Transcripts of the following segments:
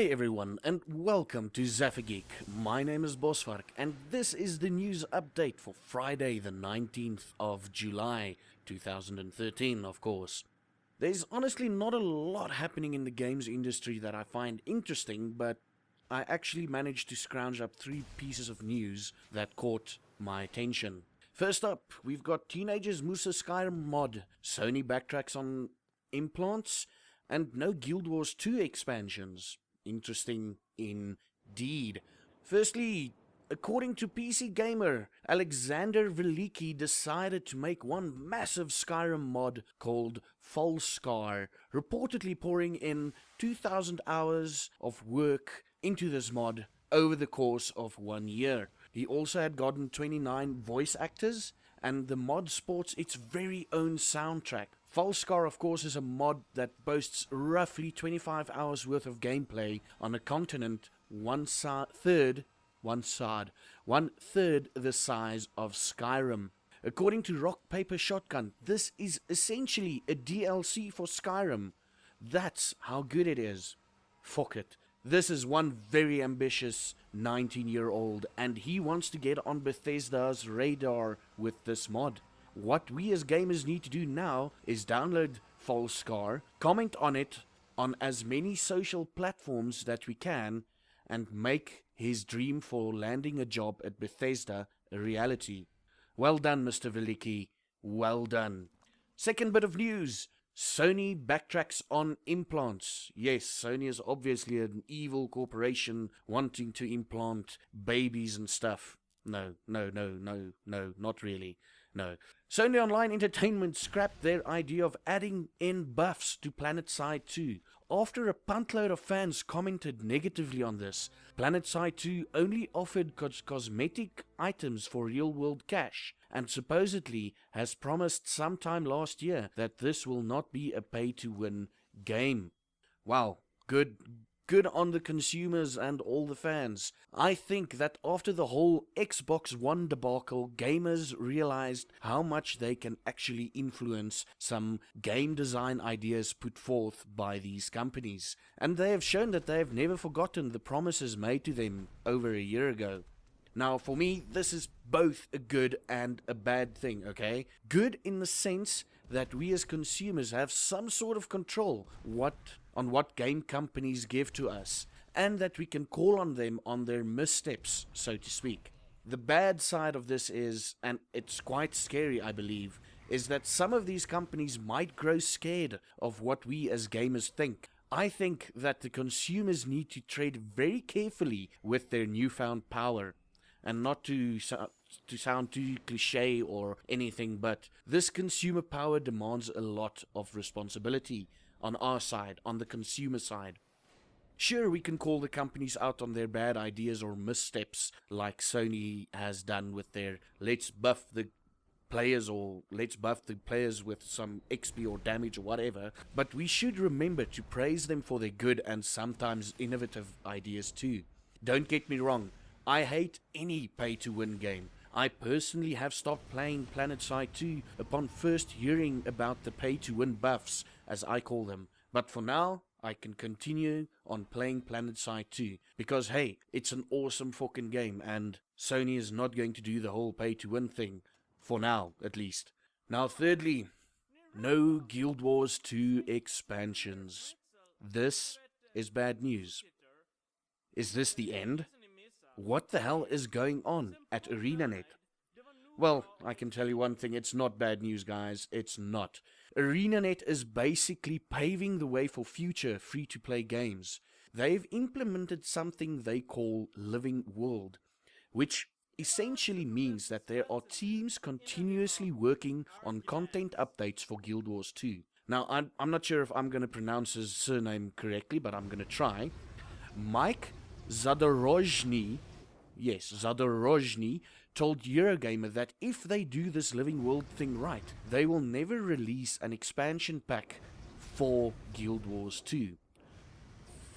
Hey everyone, and welcome to Zaffageek. My name is Bosvark, and this is the news update for Friday the 19th of July 2013, of course. There's honestly not a lot happening in the games industry that I find interesting, but I actually managed to scrounge up 3 pieces of news that caught my attention. First up, we've got Teenagers Musa Skyrim mod, Sony backtracks on implants, and no Guild Wars 2 expansions. Interesting indeed. Firstly, according to PC Gamer, Alexander Velicki decided to make one massive Skyrim mod called Falskar, reportedly pouring in 2,000 hours of work into this mod over the course of 1 year. He also had gotten 29 voice actors, and the mod sports its very own soundtrack. Falskar, of course, is a mod that boasts roughly 25 hours worth of gameplay on a continent one third the size of Skyrim. According to Rock Paper Shotgun, this is essentially a DLC for Skyrim. That's how good it is. Fuck it. This is one very ambitious 19-year-old, and he wants to get on Bethesda's radar with this mod. What we as gamers need to do now is download Falskar, comment on it on as many social platforms that we can, and make his dream for landing a job at Bethesda a reality. Well done, Mr. Velicki. Well done. Second bit of news. Sony backtracks on implants. Yes, Sony is obviously an evil corporation wanting to implant babies and stuff. No, not really. No. Sony Online Entertainment scrapped their idea of adding in buffs to PlanetSide 2. After a puntload of fans commented negatively on this, PlanetSide 2 only offered cosmetic items for real-world cash, and supposedly has promised sometime last year that this will not be a pay-to-win game. Wow, good on the consumers and all the fans. I think that after the whole Xbox One debacle, gamers realized how much they can actually influence some game design ideas put forth by these companies. And they have shown that they have never forgotten the promises made to them over a year ago. Now, for me, this is both a good and a bad thing, okay? Good in the sense that we as consumers have some sort of control on what game companies give to us, and that we can call on them on their missteps, so to speak. The bad side of this is, and it's quite scary I believe, is that some of these companies might grow scared of what we as gamers think. I think that the consumers need to tread very carefully with their newfound power, and not to sound too cliche or anything, but this consumer power demands a lot of responsibility on our side, on the consumer side. Sure, we can call the companies out on their bad ideas or missteps, like Sony has done with their let's buff the players with some XP or damage or whatever, but we should remember to praise them for their good and sometimes innovative ideas too. Don't get me wrong, I hate any pay-to-win game. I personally have stopped playing PlanetSide 2 upon first hearing about the pay-to-win buffs, as I call them. But for now, I can continue on playing PlanetSide 2, because hey, it's an awesome fucking game, and Sony is not going to do the whole pay-to-win thing. For now, at least. Now thirdly, no Guild Wars 2 expansions. This is bad news. Is this the end? What the hell is going on at ArenaNet? Well, I can tell you one thing, it's not bad news, guys. It's not. ArenaNet is basically paving the way for future free-to-play games. They've implemented something they call Living World, which essentially means that there are teams continuously working on content updates for Guild Wars 2. Now, I'm not sure if I'm going to pronounce his surname correctly, but I'm going to try. Mike Zadorozhny told Eurogamer that if they do this Living World thing right, they will never release an expansion pack for Guild Wars 2.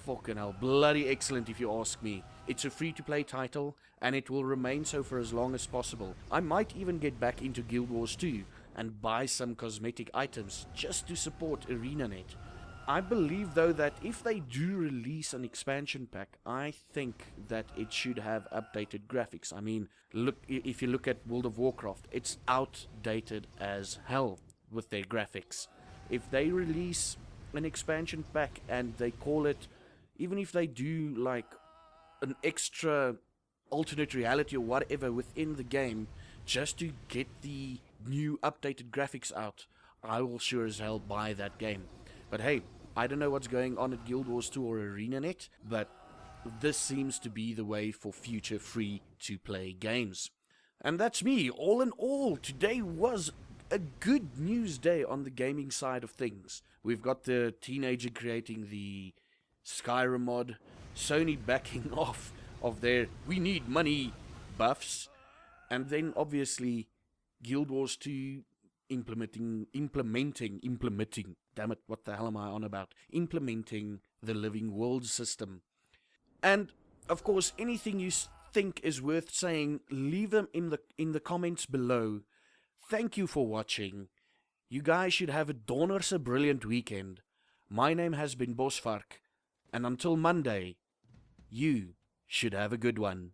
Fucking hell, bloody excellent if you ask me. It's a free-to-play title, and it will remain so for as long as possible. I might even get back into Guild Wars 2 and buy some cosmetic items just to support ArenaNet. I believe though that if they do release an expansion pack, I think that it should have updated graphics. I mean, if you look at World of Warcraft, it's outdated as hell with their graphics. If they release an expansion pack and they call it, even if they do like an extra alternate reality or whatever within the game, just to get the new updated graphics out, I will sure as hell buy that game. But hey, I don't know what's going on at Guild Wars 2 or ArenaNet, but this seems to be the way for future free-to-play games. And that's me. All in all, today was a good news day on the gaming side of things. We've got the teenager creating the Skyrim mod, Sony backing off of their "we need money" buffs, and then obviously Guild Wars 2 implementing, damn it, what the hell am I on about? Implementing the Living World system. And of course, anything you think is worth saying, leave them in the comments below. Thank you for watching. You guys should have a donderse brilliant weekend. My name has been Bosvark, and until Monday, you should have a good one.